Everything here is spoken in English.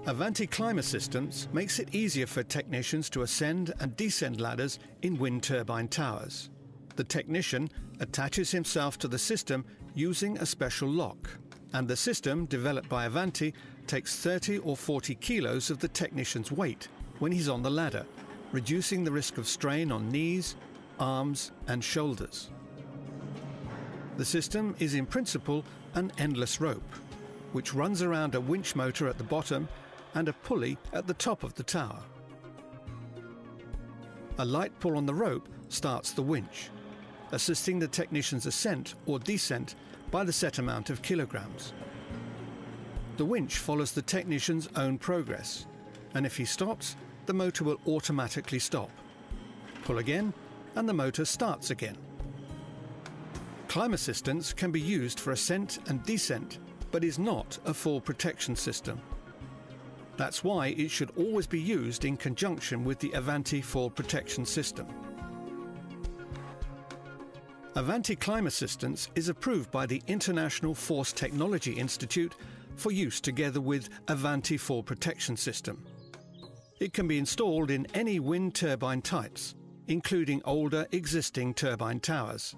Avanti Climber Systems makes it easier for technicians to ascend and descend ladders in wind turbine towers. The technician attaches himself to the system using a special lock, and the system, developed by Avanti, takes 30 or 40 kilos of the technician's weight when he's on the ladder, reducing the risk of strain on knees, arms and shoulders. The system is in principle an endless rope, which runs around a winch motor at the bottom and a pulley at the top of the tower. A light pull on the rope starts the winch, assisting the technician's ascent or descent by the set amount of kilograms. The winch follows the technician's own progress, and if he stops, the motor will automatically stop. Pull again, and the motor starts again. Climb assistance can be used for ascent and descent, but is not a fall protection system. That's why it should always be used in conjunction with the Avanti fall protection system. Avanti Climb Assistance is approved by the International Force Technology Institute for use together with Avanti fall protection system. It can be installed in any wind turbine types, including older existing turbine towers.